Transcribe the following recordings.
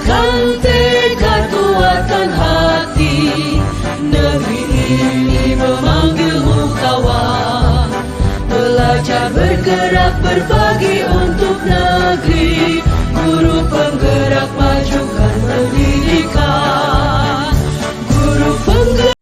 Kuatkan tekad, kuatkan hati. Negeri ini memanggilmu kawan. Belajar bergerak berbagi untuk negeri. Guru penggerak majukan pendidikan. Guru penggerak.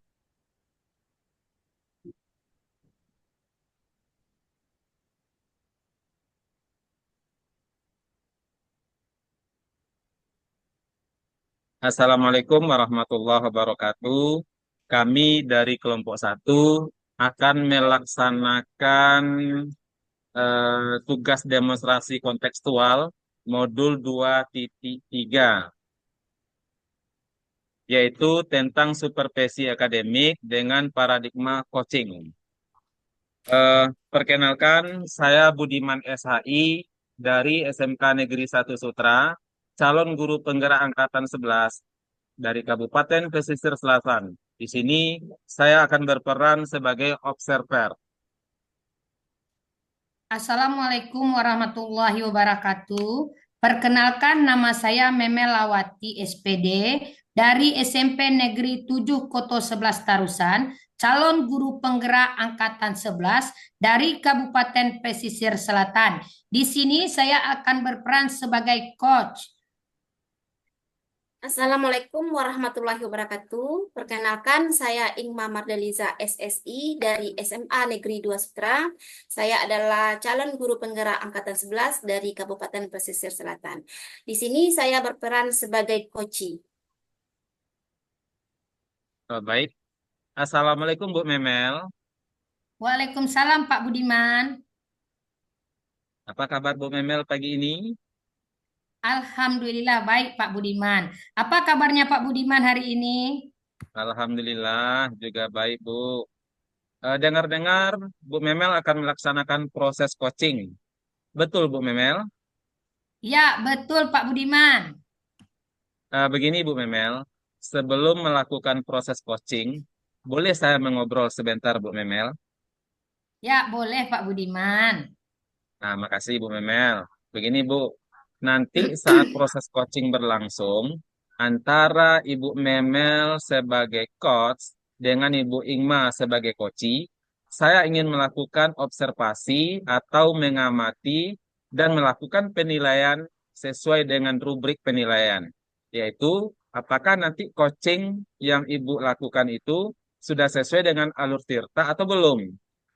Assalamualaikum warahmatullahi wabarakatuh. Kami dari kelompok 1 akan melaksanakan tugas demonstrasi kontekstual modul 2.3, yaitu tentang supervisi akademik dengan paradigma coaching. Perkenalkan, saya Budiman SHI dari SMK Negeri 1 Sutra, calon guru penggerak angkatan 11 dari Kabupaten Pesisir Selatan. Di sini saya akan berperan sebagai observer. Assalamualaikum warahmatullahi wabarakatuh. Perkenalkan, nama saya Memelawati SPD dari SMP Negeri 7 Koto 11 Tarusan, calon guru penggerak angkatan 11 dari Kabupaten Pesisir Selatan. Di sini saya akan berperan sebagai coach. Assalamualaikum warahmatullahi wabarakatuh. Perkenalkan, saya Ingma Mardaliza SSI dari SMA Negeri 2 Sutra. Saya adalah calon guru penggerak angkatan 11 dari Kabupaten Pesisir Selatan. Di sini saya berperan sebagai coach. Baik. Assalamualaikum Bu Memel. Waalaikumsalam Pak Budiman. Apa kabar Bu Memel pagi ini? Alhamdulillah baik Pak Budiman. Apa kabarnya Pak Budiman hari ini? Alhamdulillah juga baik Bu. Dengar-dengar Bu Memel akan melaksanakan proses coaching. Betul Bu Memel? Ya, betul Pak Budiman. Begini Bu Memel, sebelum melakukan proses coaching, boleh saya mengobrol sebentar Bu Memel? Ya, boleh Pak Budiman. Nah, makasih Bu Memel. Begini Bu, nanti saat proses coaching berlangsung, antara Ibu Memel sebagai coach dengan Ibu Ingma sebagai coachee, saya ingin melakukan observasi atau mengamati dan melakukan penilaian sesuai dengan rubrik penilaian, yaitu apakah nanti coaching yang Ibu lakukan itu sudah sesuai dengan alur tirta atau belum.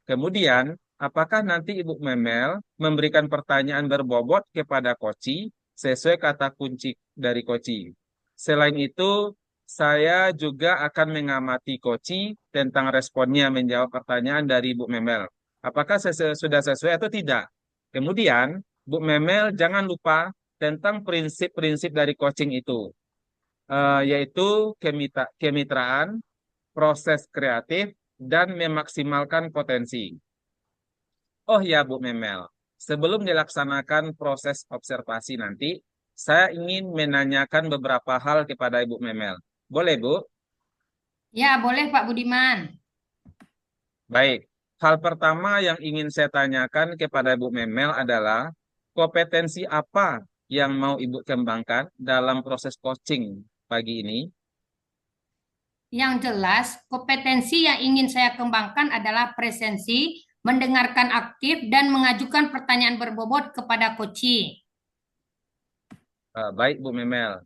Kemudian, apakah nanti Ibu Memel memberikan pertanyaan berbobot kepada koci sesuai kata kunci dari koci. Selain itu, saya juga akan mengamati koci tentang responnya menjawab pertanyaan dari Ibu Memel. Apakah sudah sesuai atau tidak? Kemudian, Bu Memel jangan lupa tentang prinsip-prinsip dari coaching itu, yaitu kemitraan, proses kreatif, dan memaksimalkan potensi. Oh ya Bu Memel, sebelum dilaksanakan proses observasi nanti, saya ingin menanyakan beberapa hal kepada Ibu Memel. Boleh Bu? Ya, boleh Pak Budiman. Baik. Hal pertama yang ingin saya tanyakan kepada Ibu Memel adalah kompetensi apa yang mau Ibu kembangkan dalam proses coaching pagi ini? Yang jelas, kompetensi yang ingin saya kembangkan adalah presensi, mendengarkan aktif, dan mengajukan pertanyaan berbobot kepada coach. Baik Bu Memel.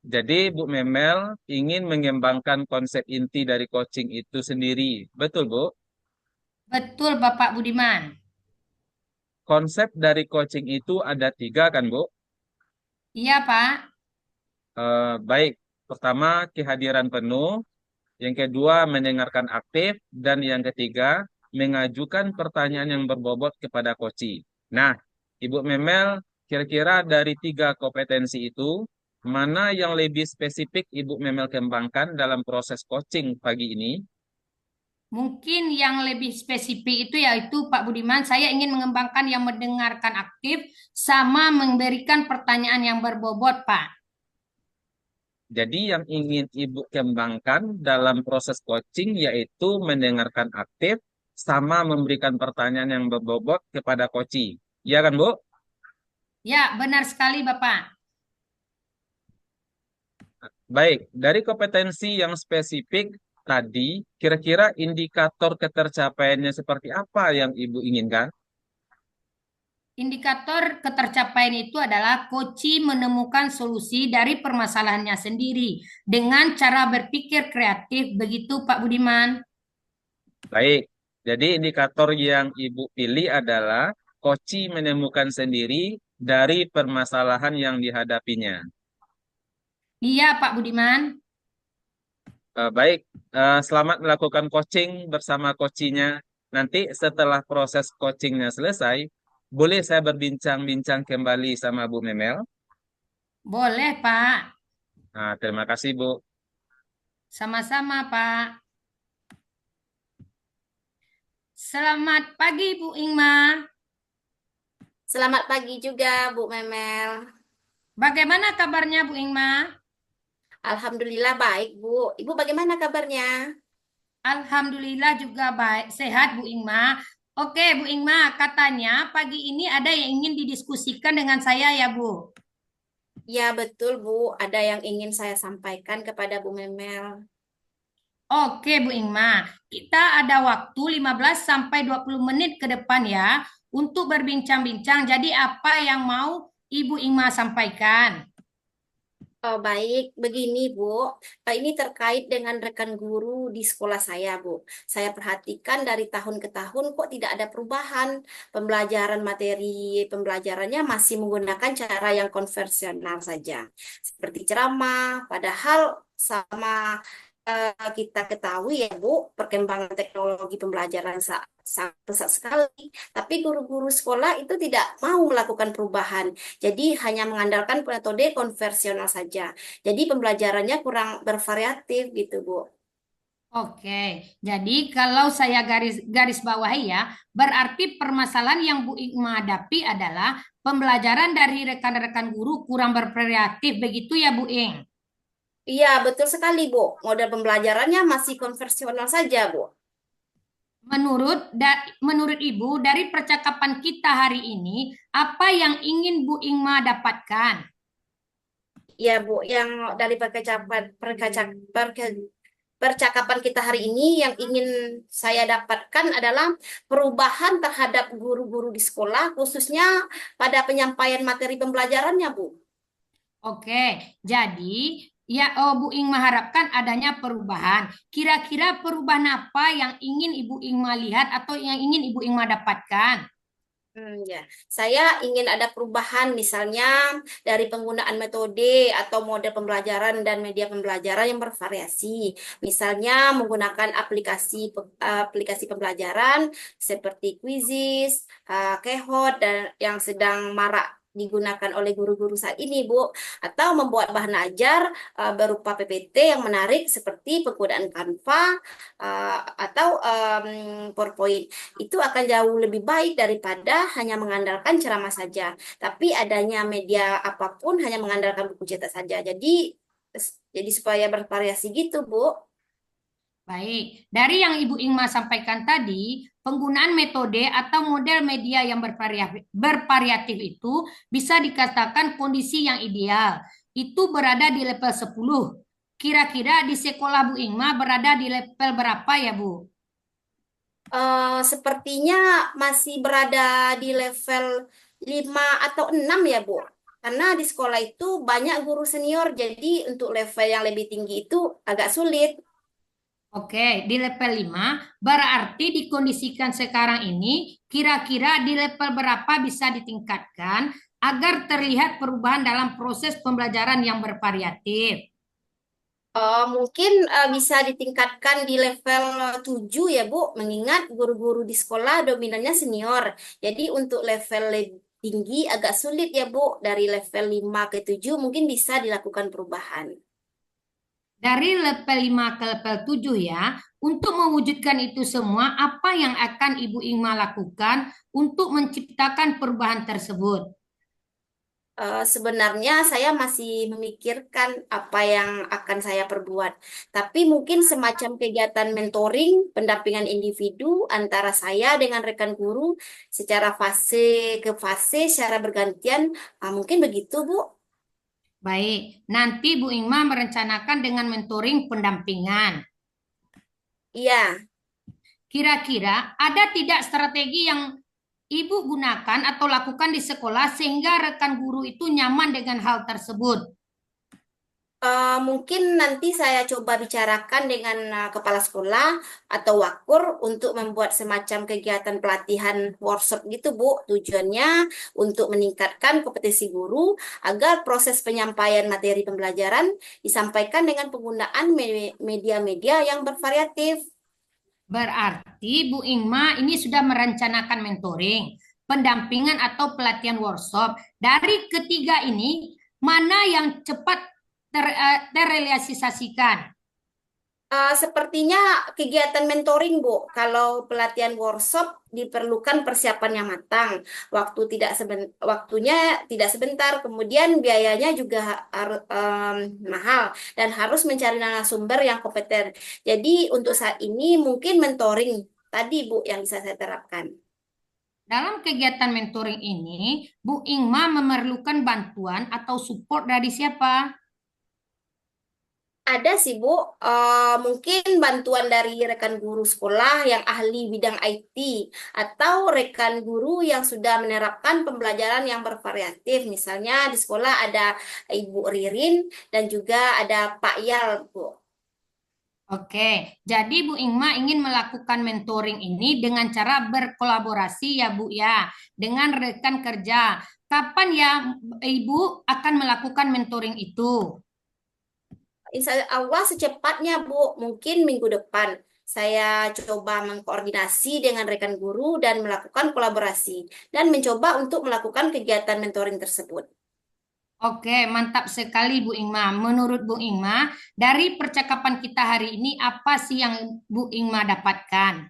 Jadi Bu Memel ingin mengembangkan konsep inti dari coaching itu sendiri. Betul Bu? Betul Bapak Budiman. Konsep dari coaching itu ada 3 kan Bu? Iya Pak. Baik, pertama kehadiran penuh, yang kedua mendengarkan aktif, dan yang ketiga mengajukan pertanyaan yang berbobot kepada coach. Nah, Ibu Memel, kira-kira dari 3 kompetensi itu, mana yang lebih spesifik Ibu Memel kembangkan dalam proses coaching pagi ini? Mungkin yang lebih spesifik itu yaitu Pak Budiman, saya ingin mengembangkan yang mendengarkan aktif sama memberikan pertanyaan yang berbobot, Pak. Jadi yang ingin Ibu kembangkan dalam proses coaching yaitu mendengarkan aktif sama memberikan pertanyaan yang berbobot kepada coach. Iya kan Bu? Ya, benar sekali Bapak. Baik, dari kompetensi yang spesifik tadi, kira-kira indikator ketercapaiannya seperti apa yang Ibu inginkan? Indikator ketercapaian itu adalah Koci menemukan solusi dari permasalahannya sendiri dengan cara berpikir kreatif. Begitu, Pak Budiman. Baik, jadi indikator yang Ibu pilih adalah Koci menemukan sendiri dari permasalahan yang dihadapinya. Iya, Pak Budiman. Baik, selamat melakukan coaching bersama coachingnya. Nanti setelah proses coachingnya selesai, boleh saya berbincang-bincang kembali sama Bu Memel? Boleh, Pak. Nah, terima kasih, Bu. Sama-sama, Pak. Selamat pagi, Bu Ingma. Selamat pagi juga Bu Memel. Bagaimana kabarnya, Bu Ingma? Alhamdulillah baik Bu. Ibu bagaimana kabarnya? Alhamdulillah juga baik, sehat, Bu Ingma. Oke, Bu Ingma, katanya pagi ini ada yang ingin didiskusikan dengan saya ya, Bu. Ya betul Bu, ada yang ingin saya sampaikan kepada Bu Memel. Oke, Bu Ingma. Kita ada waktu 15 sampai 20 menit ke depan ya untuk berbincang-bincang. Jadi apa yang mau Ibu Ingma sampaikan? Oh, baik, begini Bu. Ini terkait dengan rekan guru di sekolah saya Bu. Saya perhatikan dari tahun ke tahun kok tidak ada perubahan. Pembelajaran materi pembelajarannya masih menggunakan cara yang konvensional saja. Seperti ceramah, padahal sama kita ketahui ya Bu, perkembangan teknologi pembelajaran sangat pesat sekali. Tapi guru-guru sekolah itu tidak mau melakukan perubahan. Jadi hanya mengandalkan metode konvensional saja. Jadi pembelajarannya kurang bervariatif gitu, Bu. Oke, jadi kalau saya garis bawahi ya, berarti permasalahan yang Bu Ingma hadapi adalah pembelajaran dari rekan-rekan guru kurang bervariatif, begitu ya Bu Ing? Iya, betul sekali, Bu. Model pembelajarannya masih konvensional saja, Bu. Menurut Ibu, dari percakapan kita hari ini, apa yang ingin Bu Ingma dapatkan? Iya, Bu. Yang dari percakapan kita hari ini yang ingin saya dapatkan adalah perubahan terhadap guru-guru di sekolah, khususnya pada penyampaian materi pembelajarannya, Bu. Oke, jadi ya Bu Ingma harapkan adanya perubahan. Kira-kira perubahan apa yang ingin Ibu Ingma lihat atau yang ingin Ibu Ingma dapatkan? Ya, saya ingin ada perubahan misalnya dari penggunaan metode atau model pembelajaran dan media pembelajaran yang bervariasi. Misalnya menggunakan aplikasi pembelajaran seperti Quizzes, Kahoot dan yang sedang marak digunakan oleh guru-guru saat ini, Bu, atau membuat bahan ajar berupa PPT yang menarik seperti penggunaan Canva atau PowerPoint. Itu akan jauh lebih baik daripada hanya mengandalkan ceramah saja. Tapi adanya media apapun hanya mengandalkan buku cetak saja. Jadi supaya bervariasi gitu, Bu. Baik, dari yang Ibu Ingma sampaikan tadi, penggunaan metode atau model media yang bervariatif itu bisa dikatakan kondisi yang ideal. Itu berada di level 10. Kira-kira di sekolah Bu Ingma berada di level berapa ya, Bu? Sepertinya masih berada di level 5 atau 6 ya, Bu. Karena di sekolah itu banyak guru senior, jadi untuk level yang lebih tinggi itu agak sulit. Oke, di level 5 berarti dikondisikan sekarang ini kira-kira di level berapa bisa ditingkatkan agar terlihat perubahan dalam proses pembelajaran yang bervariatif. Mungkin bisa ditingkatkan di level 7 ya, Bu, mengingat guru-guru di sekolah dominannya senior. Jadi untuk level lebih tinggi agak sulit ya, Bu. Dari level 5 ke 7 mungkin bisa dilakukan perubahan. Dari level 5 ke level 7 ya, untuk mewujudkan itu semua, apa yang akan Ibu Ingma lakukan untuk menciptakan perubahan tersebut? Sebenarnya saya masih memikirkan apa yang akan saya perbuat. Tapi mungkin semacam kegiatan mentoring, pendampingan individu antara saya dengan rekan guru secara fase ke fase, secara bergantian. Mungkin begitu, Bu. Baik, nanti Bu Ingma merencanakan dengan mentoring pendampingan. Iya. Kira-kira ada tidak strategi yang Ibu gunakan atau lakukan di sekolah sehingga rekan guru itu nyaman dengan hal tersebut? Mungkin nanti saya coba bicarakan dengan kepala sekolah atau wakur untuk membuat semacam kegiatan pelatihan workshop gitu, Bu. Tujuannya untuk meningkatkan kompetensi guru agar proses penyampaian materi pembelajaran disampaikan dengan penggunaan media-media yang bervariatif. Berarti Bu Ingma ini sudah merencanakan mentoring, pendampingan atau pelatihan workshop. Dari ketiga ini, mana yang cepat terrealisasikan? Sepertinya kegiatan mentoring, Bu. Kalau pelatihan workshop diperlukan persiapan yang matang, waktunya tidak sebentar, kemudian biayanya juga mahal dan harus mencari narasumber yang kompeten. Jadi untuk saat ini mungkin mentoring tadi, Bu, yang bisa saya terapkan. Dalam kegiatan mentoring ini, Bu Ingma memerlukan bantuan atau support dari siapa? Ada sih, Bu. Mungkin bantuan dari rekan guru sekolah yang ahli bidang IT atau rekan guru yang sudah menerapkan pembelajaran yang bervariatif. Misalnya di sekolah ada Ibu Ririn dan juga ada Pak Yal, Bu. Oke, jadi Bu Ingma ingin melakukan mentoring ini dengan cara berkolaborasi ya Bu ya, dengan rekan kerja. Kapan ya Ibu akan melakukan mentoring itu? Insya Allah secepatnya, Bu. Mungkin minggu depan. Saya coba mengkoordinasi dengan rekan guru dan melakukan kolaborasi dan mencoba untuk melakukan kegiatan mentoring tersebut. Oke, mantap sekali Bu Ingma. Menurut Bu Ingma, dari percakapan kita hari ini apa sih yang Bu Ingma dapatkan?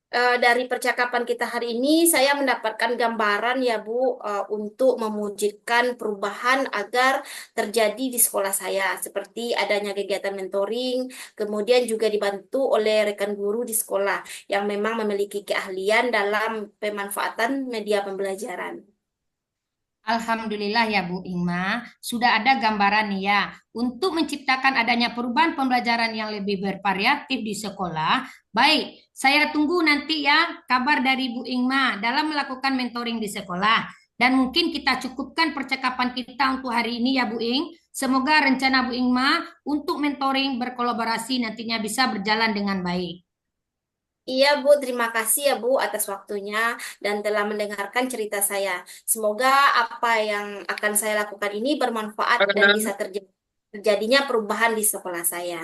Dari percakapan kita hari ini, saya mendapatkan gambaran ya Bu, untuk mewujudkan perubahan agar terjadi di sekolah saya, seperti adanya kegiatan mentoring, kemudian juga dibantu oleh rekan guru di sekolah yang memang memiliki keahlian dalam pemanfaatan media pembelajaran. Alhamdulillah ya Bu Ingma, sudah ada gambaran nih ya. Untuk menciptakan adanya perubahan pembelajaran yang lebih bervariatif di sekolah, baik, saya tunggu nanti ya kabar dari Bu Ingma dalam melakukan mentoring di sekolah. Dan mungkin kita cukupkan percakapan kita untuk hari ini ya Bu Ing. Semoga rencana Bu Ingma untuk mentoring berkolaborasi nantinya bisa berjalan dengan baik. Iya Bu, terima kasih ya Bu atas waktunya dan telah mendengarkan cerita saya. Semoga apa yang akan saya lakukan ini bermanfaat dan bisa terjadinya perubahan di sekolah saya.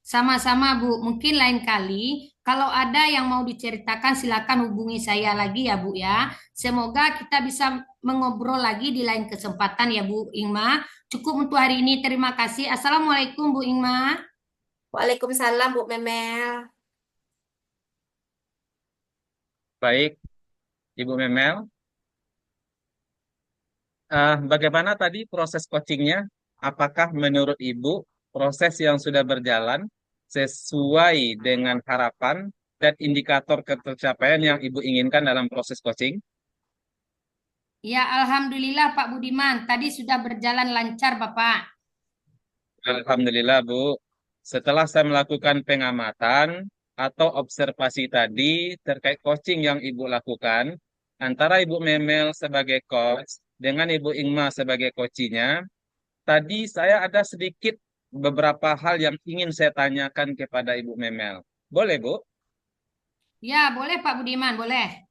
Sama-sama Bu, mungkin lain kali kalau ada yang mau diceritakan silakan hubungi saya lagi ya Bu ya. Semoga kita bisa mengobrol lagi di lain kesempatan ya Bu Ingma. Cukup untuk hari ini, terima kasih. Assalamualaikum Bu Ingma. Waalaikumsalam Bu Memel. Baik, Ibu Memel. Bagaimana tadi proses coachingnya? Apakah menurut Ibu proses yang sudah berjalan sesuai dengan harapan dan indikator ketercapaian yang Ibu inginkan dalam proses coaching? Ya, Alhamdulillah Pak Budiman. Tadi sudah berjalan lancar Bapak. Alhamdulillah, Bu. Setelah saya melakukan pengamatan atau observasi tadi terkait coaching yang Ibu lakukan, antara Ibu Memel sebagai coach dengan Ibu Ingma sebagai coachinya, tadi saya ada sedikit beberapa hal yang ingin saya tanyakan kepada Ibu Memel. Boleh, Bu? Ya, boleh Pak Budiman, boleh.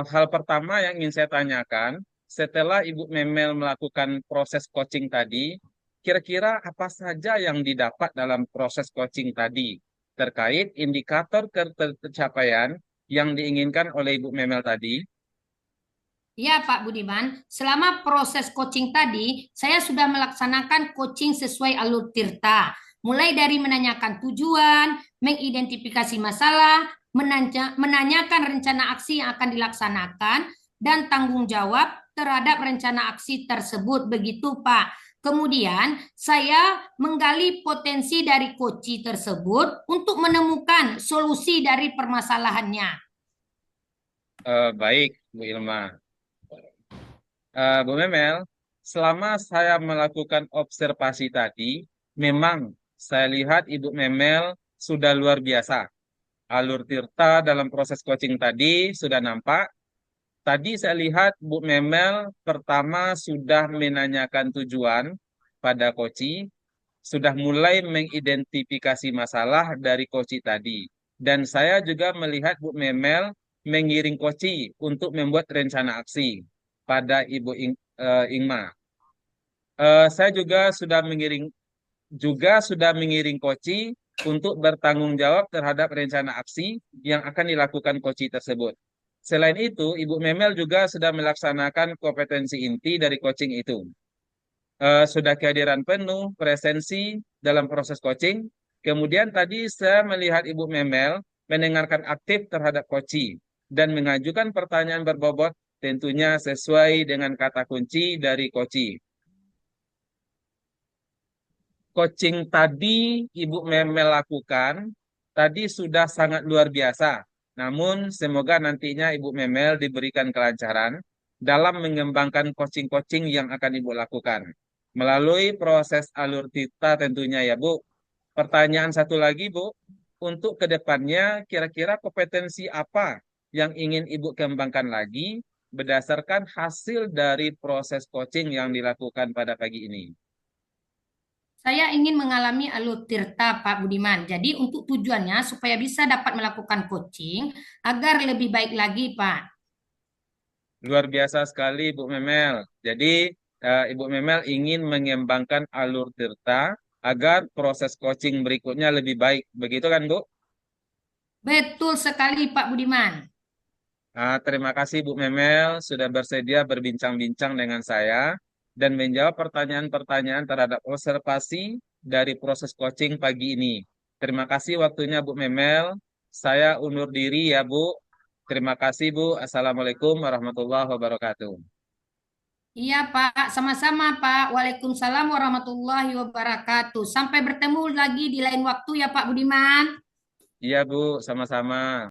Hal pertama yang ingin saya tanyakan, setelah Ibu Memel melakukan proses coaching tadi, kira-kira apa saja yang didapat dalam proses coaching tadi terkait indikator ketercapaian yang diinginkan oleh Ibu Memel tadi? Ya, Pak Budiman, selama proses coaching tadi, saya sudah melaksanakan coaching sesuai alur Tirta. Mulai dari menanyakan tujuan, mengidentifikasi masalah, menanyakan rencana aksi yang akan dilaksanakan, dan tanggung jawab terhadap rencana aksi tersebut. Begitu, Pak. Kemudian, saya menggali potensi dari coaching tersebut untuk menemukan solusi dari permasalahannya. Baik, Bu Ilma. Bu Memel, selama saya melakukan observasi tadi, memang saya lihat Ibu Memel sudah luar biasa. Alur Tirta dalam proses coaching tadi sudah nampak. Tadi saya lihat Bu Memel pertama sudah menanyakan tujuan pada koci, sudah mulai mengidentifikasi masalah dari koci tadi. Dan saya juga melihat Bu Memel mengiring koci untuk membuat rencana aksi pada Ibu Ingma. Saya sudah mengiring koci untuk bertanggung jawab terhadap rencana aksi yang akan dilakukan koci tersebut. Selain itu, Ibu Memel juga sudah melaksanakan kompetensi inti dari coaching itu. Sudah kehadiran penuh, presensi dalam proses coaching. Kemudian tadi saya melihat Ibu Memel mendengarkan aktif terhadap coaching dan mengajukan pertanyaan berbobot tentunya sesuai dengan kata kunci dari coaching. Coaching tadi Ibu Memel lakukan tadi sudah sangat luar biasa. Namun semoga nantinya Ibu Memel diberikan kelancaran dalam mengembangkan coaching-coaching yang akan Ibu lakukan. Melalui proses alur tita tentunya ya Bu. Pertanyaan satu lagi Bu, untuk kedepannya kira-kira kompetensi apa yang ingin Ibu kembangkan lagi berdasarkan hasil dari proses coaching yang dilakukan pada pagi ini? Saya ingin mengalami alur tirta, Pak Budiman. Jadi untuk tujuannya supaya bisa dapat melakukan coaching agar lebih baik lagi, Pak. Luar biasa sekali Bu Memel. Jadi Ibu Memel ingin mengembangkan alur tirta agar proses coaching berikutnya lebih baik. Begitu kan Bu? Betul sekali, Pak Budiman. Terima kasih Bu Memel sudah bersedia berbincang-bincang dengan saya dan menjawab pertanyaan-pertanyaan terhadap observasi dari proses coaching pagi ini. Terima kasih waktunya Bu Memel. Saya undur diri ya Bu. Terima kasih Bu. Assalamualaikum warahmatullahi wabarakatuh. Iya, Pak. Sama-sama, Pak. Waalaikumsalam warahmatullahi wabarakatuh. Sampai bertemu lagi di lain waktu ya, Pak Budiman. Iya Bu, sama-sama.